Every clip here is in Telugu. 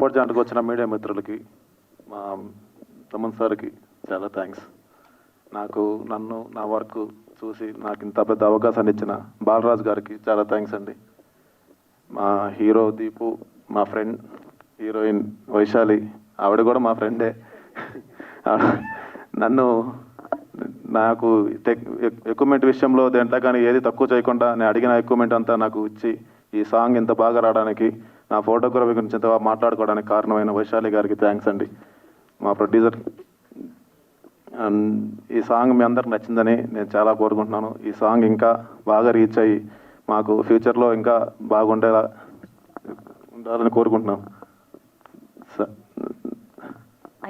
సపోర్ట్ చేయడానికి వచ్చిన మీడియా మిత్రులకి, మా తమన్ సార్కి చాలా థ్యాంక్స్. నన్ను నా వర్క్ చూసి నాకు ఇంత పెద్ద అవకాశాన్ని ఇచ్చిన బాలరాజ్ గారికి చాలా థ్యాంక్స్ అండి. మా హీరో దీపు, మా ఫ్రెండ్ హీరోయిన్ వైశాలి, ఆవిడ కూడా మా ఫ్రెండే. నాకు ఎక్విప్మెంట్ విషయంలో దేంట్లో కానీ ఏది తక్కువ చేయకుండా నేను అడిగిన ఎక్విప్మెంట్ అంతా నాకు ఇచ్చి ఈ సాంగ్ ఇంత బాగా రావడానికి, నా ఫోటోగ్రఫీ గురించి ఇంత మాట్లాడుకోవడానికి కారణమైన వైశాలి గారికి థ్యాంక్స్ అండి. మా ప్రొడ్యూసర్. ఈ సాంగ్ మీ అందరికి నచ్చిందని నేను చాలా కోరుకుంటున్నాను. ఈ సాంగ్ ఇంకా బాగా రీచ్ అయ్యి మాకు ఫ్యూచర్లో ఇంకా బాగుండేలా ఉండాలని కోరుకుంటున్నాను.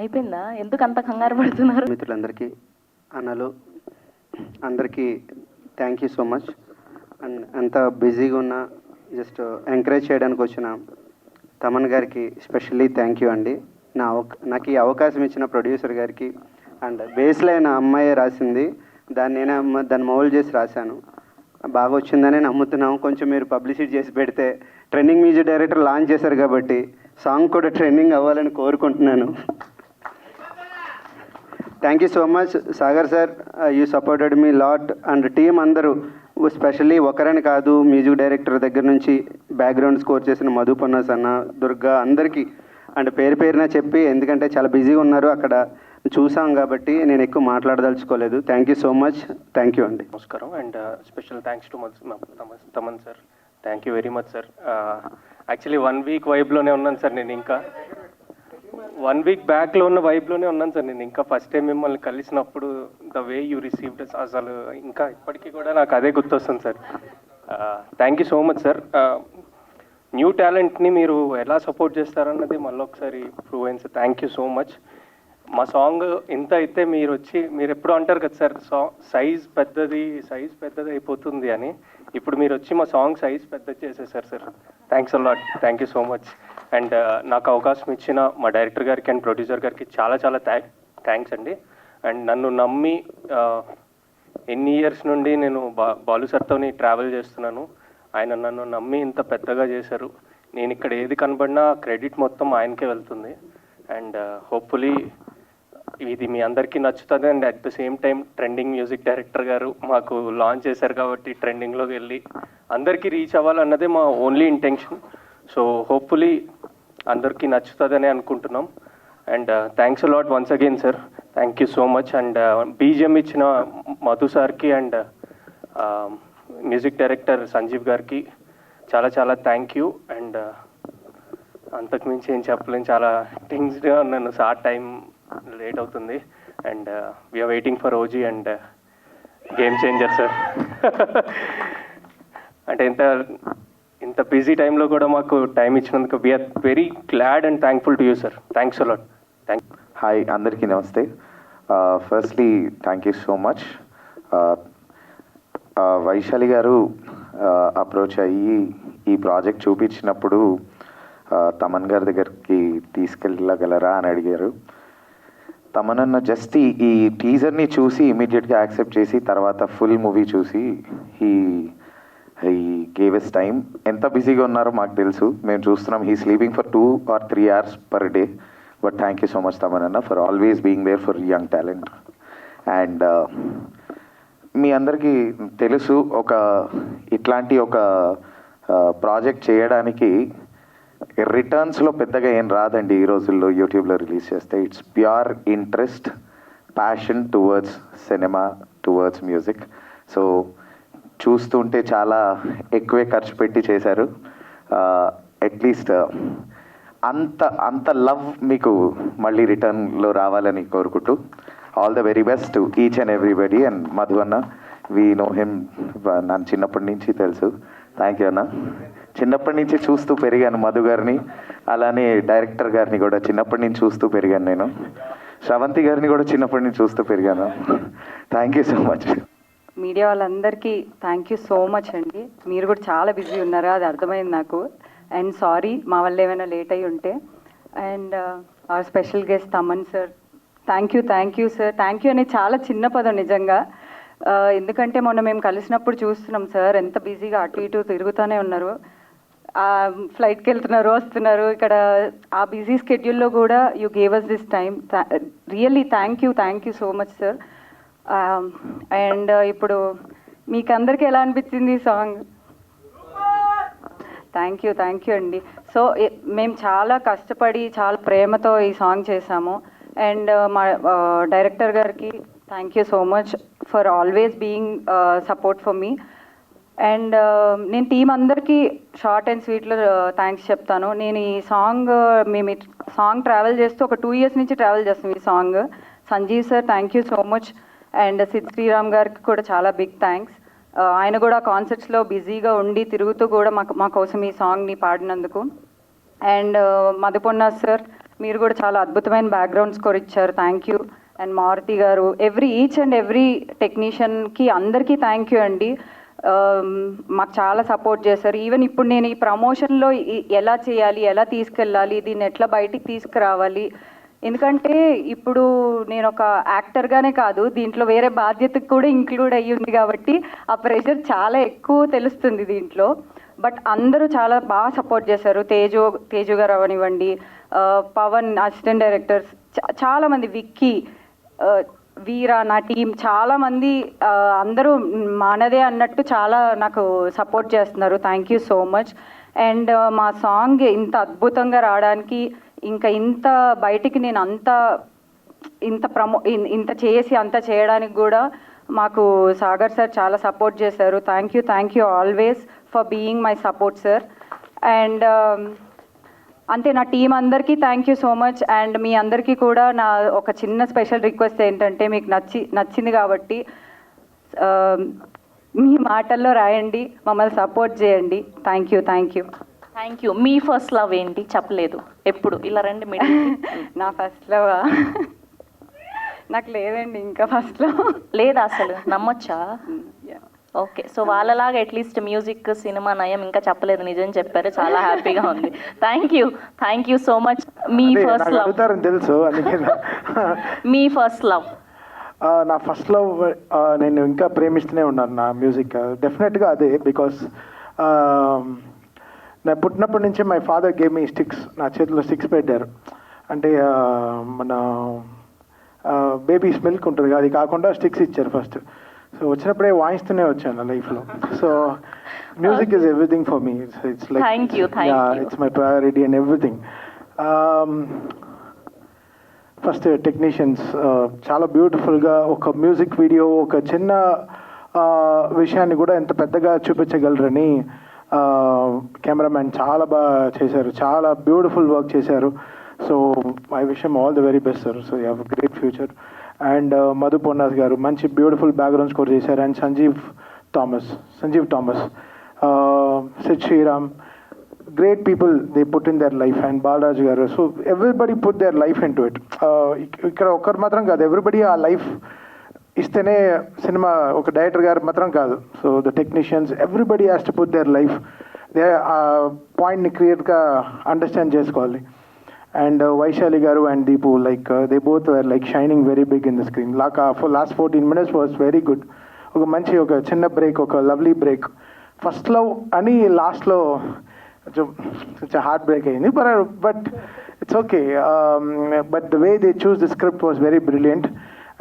అయిపోయిందా? ఎందుకు అంత కంగారు పడుతున్నారు? మిత్రులందరికీ, అన్నలు అందరికీ thank you so much. And అంత బిజీగా ఉన్న జస్ట్ ఎంకరేజ్ చేయడానికి వచ్చిన తమన్ గారికి స్పెషల్లీ థ్యాంక్ యూ అండి. నాకు ఈ అవకాశం ఇచ్చిన ప్రొడ్యూసర్ గారికి. అండ్ బేస్ లైన్ అమ్మాయి రాసింది, దాన్ని మౌల్డ్ చేసి రాశాను. బాగా వచ్చిందని నమ్ముతున్నాం. కొంచెం మీరు పబ్లిసిటీ చేసి పెడితే, ట్రెండింగ్ మ్యూజిక్ డైరెక్టర్ లాంచ్ చేశారు కాబట్టి సాంగ్ కూడా ట్రెండింగ్ అవ్వాలని కోరుకుంటున్నాను. Thank you so much Sagar sir, you supported me lot. And team అందరూ, స్పెషల్లీ ఒకరని కాదు, మ్యూజిక్ డైరెక్టర్ దగ్గర నుంచి బ్యాక్గ్రౌండ్ స్కోర్ చేసిన మధుపన్నాస్ అన్న, దుర్గా, అందరికీ అండ్ పేరున చెప్పి, ఎందుకంటే చాలా బిజీగా ఉన్నారు అక్కడ చూసాం కాబట్టి నేను ఎక్కువ మాట్లాడదలుచుకోలేదు. Thank you so much. Thank you అండి. నమస్కారం. And special thanks to Thaman sir. Thank you very much sir. Actually 1 week వైబ్లోనే ఉన్నాను సార్. నేను ఇంకా 1 వీక్ బ్యాక్లో ఉన్న వైబ్లోనే ఉన్నాను సార్. నేను ఇంకా ఫస్ట్ టైం మిమ్మల్ని కలిసినప్పుడు ద వే యూ రిసీవ్డ్ అసలు ఇంకా ఇప్పటికీ కూడా నాకు అదే గుర్తొస్తుంది sir. Thank you so much sir. New టాలెంట్ని మీరు ఎలా సపోర్ట్ చేస్తారన్నది మళ్ళీ ఒకసారి ప్రూవ్ అయింది sir. Thank you so much. మా సాంగ్ ఇంత అయితే మీరు ఎప్పుడు అంటారు కదా సార్, సైజ్ పెద్దది అయిపోతుంది అని. ఇప్పుడు మీరు వచ్చి మా సాంగ్ సైజ్ పెద్దది చేసేసారు sir. Thanks a lot. Thank you so much. And నాకు అవకాశం ఇచ్చిన మా డైరెక్టర్ గారికి అండ్ ప్రొడ్యూసర్ గారికి చాలా చాలా థ్యాంక్స్ అండి. అండ్ నన్ను నమ్మి ఎన్ని ఇయర్స్ నుండి నేను బాలు సార్తోని ట్రావెల్ చేస్తున్నాను. ఆయన నన్ను నమ్మి ఇంత పెద్దగా చేశారు. నేను ఇక్కడ ఏది కనబడినా క్రెడిట్ మొత్తం ఆయనకే వెళ్తుంది. అండ్ హోప్ఫుల్లీ ఇది మీ అందరికీ నచ్చుతుంది. And at the same time trending music director గారు మాకు లాంచ్ చేశారు కాబట్టి ట్రెండింగ్లోకి వెళ్ళి అందరికీ రీచ్ అవ్వాలన్నదే మా ఓన్లీ ఇంటెన్షన్. సో హోప్ఫుల్లీ అందరికీ నచ్చుతుందని అనుకుంటున్నాం. And thanks a lot once again sir. Thank you so much. And BGM ఇచ్చిన మధు సార్కి అండ్ మ్యూజిక్ డైరెక్టర్ సంజీవ్ గారికి చాలా చాలా థ్యాంక్ యూ. అండ్ అంతకుమించి ఏం చెప్పలేను, చాలా థింగ్స్గా ఉన్నాను సార్. టైం లేట్ అవుతుంది. And we are waiting for OG and game changer sir. అంటే ఇంత బిజీ టైంలో కూడా మాకు టైం ఇచ్చినందుకు we are very glad and thankful to you sir. Thanks a lot. Thank you. Hi, అందరికీ నమస్తే. Firstly thank you so much. Vaishali గారు అప్రోచ్ అయ్యి ఈ ప్రాజెక్ట్ చూపించినప్పుడు తమన్ గారి దగ్గరికి తీసుకెళ్ళగలరా అని అడిగారు. తమనన్న జస్ట్ ఈ టీజర్ని చూసి ఇమీడియట్గా యాక్సెప్ట్ చేసి తర్వాత ఫుల్ మూవీ చూసి హీ గేవ్ ఎస్ టైమ్. ఎంత బిజీగా ఉన్నారో మాకు తెలుసు, మేము చూస్తున్నాం. He sleeping for 2 or 3 hours per day. But thank you so much తమనన్న for always being there for young talent. And మీ అందరికీ తెలుసు, ఇట్లాంటి ఒక ప్రాజెక్ట్ చేయడానికి రిటర్న్స్లో పెద్దగా ఏం రాదండి ఈ రోజుల్లో. యూట్యూబ్లో రిలీజ్ చేస్తే it's pure interest, passion towards cinema, towards music. So చూస్తుంటే చాలా ఎక్కువే ఖర్చు పెట్టి చేశారు. అట్లీస్ట్ అంత లవ్ మీకు మళ్ళీ రిటర్న్లో రావాలని కోరుకుంటూ all the very best to each and everybody. And Madhu అన్న, వీ నో హిమ్, నన్ను చిన్నప్పటి నుంచి తెలుసు. థ్యాంక్ యూ అన్న. చిన్నప్పటి నుంచి చూస్తూ పెరిగాను మధు గారిని, అలానే డైరెక్టర్ గారిని కూడా చిన్నప్పటి నుంచి చూస్తూ పెరిగాను. నేను శ్రవంతి గారిని కూడా చిన్నప్పటి నుంచి చూస్తూ పెరిగాను. Thank you so much. Media వాళ్ళందరికీ థ్యాంక్ యూ సో మచ్ అండి. మీరు కూడా చాలా బిజీ ఉన్నారు, అది అర్థమైంది నాకు. అండ్ సారీ మా వల్ల ఏమైనా లేట్ అయి ఉంటే. And hour special guest Thaman sir, thank you sir. Thank you అనేది చాలా చిన్న పదం నిజంగా. ఎందుకంటే మొన్న మేము కలిసినప్పుడు చూస్తున్నాం సార్ ఎంత బిజీగా అటు ఇటు తిరుగుతూనే ఉన్నారు. ఫ్లైట్కి వెళ్తున్నారు వస్తున్నారు ఇక్కడ ఆ బిజీ స్కెడ్యూల్లో కూడా you gave us this time really thank you so much sir. And ఇప్పుడు మీకు అందరికీ ఎలా అనిపించింది ఈ సాంగ్? థ్యాంక్ యూ అండి. సో మేము చాలా కష్టపడి చాలా ప్రేమతో ఈ సాంగ్ చేసాము. అండ్ మా డైరెక్టర్ గారికి thank you so much for always being support for me. And నేను టీం అందరికీ షార్ట్ అండ్ స్వీట్లో థ్యాంక్స్ చెప్తాను. నేను ఈ సాంగ్ మేము సాంగ్ ట్రావెల్ చేస్తూ ఒక 2 years నుంచి ట్రావెల్ చేస్తాం ఈ song. Sanjeev sir thank you so much. And Sid Sriram గారికి కూడా చాలా బిగ్ థ్యాంక్స్. ఆయన కూడా కాన్సర్ట్స్లో బిజీగా ఉండి తిరుగుతూ కూడా మా కోసం ఈ సాంగ్ని పాడినందుకు. అండ్ మధుపొన్న సార్ మీరు కూడా చాలా అద్భుతమైన బ్యాక్గ్రౌండ్ స్కోర్ ఇచ్చారు, థ్యాంక్ యూ. అండ్ మారుతి గారు ఈచ్ అండ్ ఎవ్రీ టెక్నీషియన్కి అందరికీ థ్యాంక్ యూ అండి. మాకు చాలా సపోర్ట్ చేశారు. ఈవెన్ ఇప్పుడు నేను ఈ ప్రమోషన్లో ఎలా చేయాలి, ఎలా తీసుకెళ్ళాలి, దీన్ని ఎట్లా బయటికి తీసుకురావాలి, ఎందుకంటే ఇప్పుడు నేను ఒక యాక్టర్గానే కాదు దీంట్లో వేరే బాధ్యతకు కూడా ఇంక్లూడ్ అయ్యి ఉంది కాబట్టి ఆ ప్రెషర్ చాలా ఎక్కువ తెలుస్తుంది దీంట్లో. బట్ అందరూ చాలా బాగా సపోర్ట్ చేశారు. తేజు గారు అవనివ్వండి, పవన్ అసిస్టెంట్ డైరెక్టర్స్, చాలామంది, విక్కీ, వీరా, నా టీం చాలామంది అందరూ మనదే అన్నట్టు చాలా నాకు సపోర్ట్ చేస్తున్నారు. Thank you so much. And మా సాంగ్ ఇంత అద్భుతంగా రావడానికి ఇంకా ఇంత బయటికి నేను ఇంత చేసి అంత చేయడానికి కూడా మాకు సాగర్ సార్ చాలా సపోర్ట్ చేశారు. Thank you always for being my support sir. And అంతే, నా టీం అందరికీ thank you so much. And మీ అందరికీ కూడా నా ఒక చిన్న స్పెషల్ రిక్వెస్ట్ ఏంటంటే మీకు నచ్చింది కాబట్టి మీ మాటల్లో రాయండి, మమ్మల్ని సపోర్ట్ చేయండి. Thank you. Me first love ఏంటి చెప్పలేదు ఎప్పుడు? ఇలా రండి మీరు. నా ఫస్ట్ లవ్ నాకు లేదండి, ఇంకా ఫస్ట్ లవ్ లేదా అసలు? నమ్మొచ్చా? ఓకే, సో వాళ్ళలాగా అట్లీస్ట్ మ్యూజిక్, సినిమా నయం ఇంకా చెప్పలేదు, నిజం చెప్పారు, చాలా హ్యాపీగా ఉంది. Thank you so much. Me first love తెలుసు. మీ ఫస్ట్ లవ్? నా ఫస్ట్ లవ్ నేను ఇంకా ప్రేమిస్తూనే ఉన్నాను నా మ్యూజిక్, డెఫినెట్గా అదే. బికాస్ నా పుట్టినప్పటి నుంచి my father game me sticks, నా చేతిలో స్టిక్స్ పెట్టారు. అంటే మన బేబీస్ మిల్క్ ఉంటుంది కదా, అది కాకుండా స్టిక్స్ ఇచ్చారు ఫస్ట్. సో వచ్చినప్పుడే వాయిస్తూనే వచ్చాను లైఫ్లో. So music is everything for me. It's like it's my priority and everything. First technicians చాలా బ్యూటిఫుల్గా ఒక మ్యూజిక్ వీడియో, ఒక చిన్న విషయాన్ని కూడా ఎంత పెద్దగా చూపించగలరని కెమెరామ్యాన్ చాలా బాగా చేశారు, చాలా బ్యూటిఫుల్ వర్క్ చేశారు. So I wish him all the very best sir. So you have a great future. And Madhu Ponnas గారు మంచి బ్యూటిఫుల్ బ్యాక్గ్రౌండ్ స్కోర్ చేశారు. And Sanjeev Thomas, Sid Sriram, great people they put in their life. And Balraj garu, so everybody put their life into it. ikkada okkar matram kaadu, everybody aa life istene cinema oka director garu matram kaadu. So the technicians, everybody has to put their life, their point ni create ga understand chesukovali. And Vaishali garu and Deepu, like they both were like shining very big in the screen. Like for last 14 minutes was very good. oka manchi oka chinna break, oka lovely break. First love ani last lo such a heartbreak అయింది, but it's okay. But the way they choose the script was very brilliant.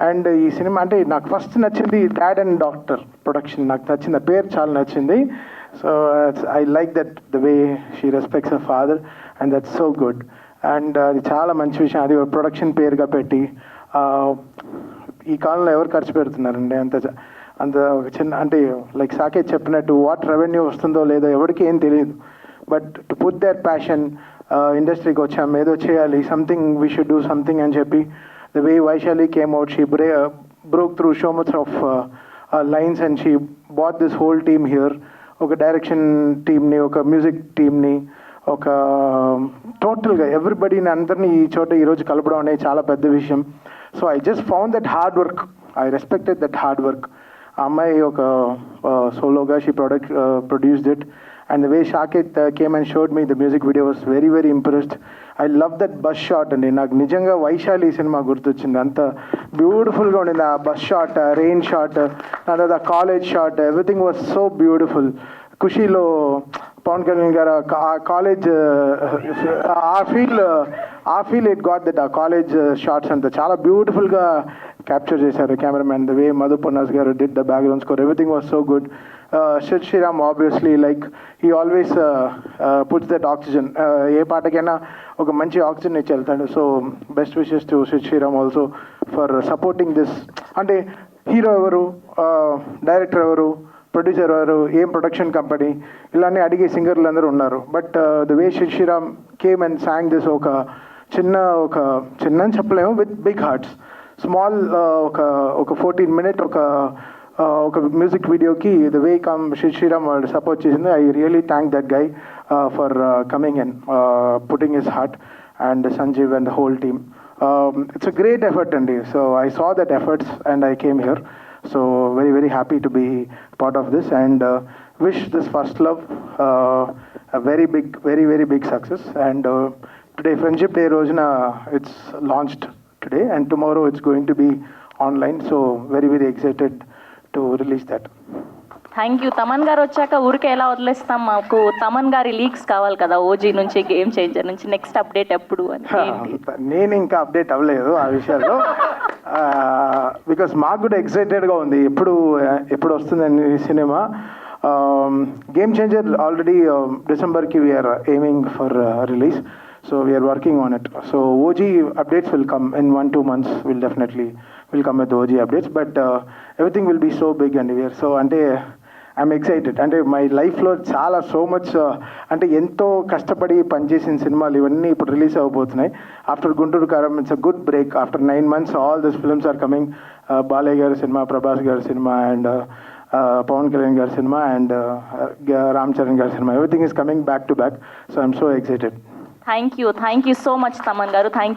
And ఈ సినిమా అంటే నాకు ఫస్ట్ నచ్చింది డాడ్ అండ్ డాక్టర్ ప్రొడక్షన్, నాకు నచ్చింది, ఆ పేరు చాలా నచ్చింది. So I like that the way she respects her father and that's so good. And అది చాలా మంచి విషయం, అది ప్రొడక్షన్ పేరుగా పెట్టి. ఈ కాలంలో ఎవరు ఖర్చు పెడుతున్నారండి అంత ఒక చిన్న, అంటే లైక్ సాకేత్ చెప్పినట్టు వాట్ రెవెన్యూ వస్తుందో లేదో ఎవరికి ఏం తెలియదు. But to put there passion, ఇండస్ట్రీకి వచ్చాము ఏదో చేయాలి, something we should do something అని చెప్పి, the way Vaishali came out, she broke through so much of lines and she brought this whole team here. ఒక డైరెక్షన్ టీమ్ని, ఒక మ్యూజిక్ టీమ్ని, ఒక టోటల్గా ఎవ్రీబడీని అందరినీ ఈ చోట ఈరోజు కలపడం అనేది చాలా పెద్ద విషయం. So I just found that hard work, I respected that hard work. ఆ అమ్మాయి ఒక సోలోగా she produced it. And the way Shakit came and showed me the music video was very, very impressed. I love that bus shot and నాకు నిజంగా వైశాలి సినిమా గుర్తొచ్చింది. అంత బ్యూటిఫుల్గా ఉండింది ఆ బస్ షాట్, రెయిన్ షాట్, తర్వాత college shot, everything was so beautiful. ఖుషీలో పవన్ కళ్యాణ్ గారు ఆ కాలేజ్ ఆ ఫీల్ ఇట్ గాట్ దట్ ఆ కాలేజ్ షార్ట్స్ అంతా చాలా బ్యూటిఫుల్గా క్యాప్చర్ చేశారు cameraman. The way Madhu Ponnas గారు did the background score, everything was so good. Sid Sriram obviously, like, he always puts that oxygen, ఏ పాటకైనా ఒక మంచి ఆక్సిజన్ ఇచ్చి వెళ్తాడు. So best wishes to Sid Sriram also for supporting this. అంటే హీరో ఎవరు, డైరెక్టర్ ఎవరు, ప్రొడ్యూసర్ ఎవరు, ఏం ప్రొడక్షన్ కంపెనీ, ఇలానే అడిగే సింగర్లు అందరూ ఉన్నారు. But the way Sid Sriram came and song this, ఒక చిన్న అని చెప్పలేము, విత్ బిగ్ హార్ట్స్. స్మాల్ ఒక 14 minute ఒక మ్యూజిక్ వీడియోకి ద వే Sid Sriram వాళ్ళు సపోర్ట్ చేసింది. I really thank that guy for coming and putting his heart, and Sanjeev and the whole team. It's a great effort, Andy. So I saw that efforts and I came here. So very, very happy to be part of this, and wish this First Love a very big success. And today, Friendship Day Rojana, it's launched today, and tomorrow it's going to be online. So very, very excited to release that. Thank you. Thaman గారు వచ్చాక ఊరికే ఎలా వదిలేస్తాం, మాకు తమన్ గారి లీక్స్ కావాలి కదా, ఓజీ నుంచి, గేమ్ చేంజర్ నుంచి, నెక్స్ట్ అప్డేట్ ఎప్పుడు అని. నేను ఇంకా అప్డేట్ అవ్వలేదు ఆ విషయాల్లో, బికాస్ మాకు కూడా ఎక్సైటెడ్గా ఉంది ఎప్పుడు వస్తుందని సినిమా. గేమ్ చేంజర్ ఆల్రెడీ డిసెంబర్కి we're aiming for release. So we are working on it. So OG updates will come in 1-2 months. We'll come with the OG updates. But everything will be so big, and we are so, అంటే ఐఎమ్ ఎక్సైటెడ్. అంటే మై లైఫ్లో చాలా సో మచ్, అంటే ఎంతో కష్టపడి పనిచేసిన సినిమాలు ఇవన్నీ ఇప్పుడు release అవ్వబోతున్నాయి. After Guntur Kaaram, it's a good break. After 9 months all this films are coming. Balayya గారి సినిమా, ప్రభాస్ గారి సినిమా, అండ్ పవన్ కళ్యాణ్ గారి సినిమా, అండ్ రామ్ చరణ్ గారి cinema, everything is coming back to back. So I'm so excited. Thank you so much Thaman గారు. థ్యాంక్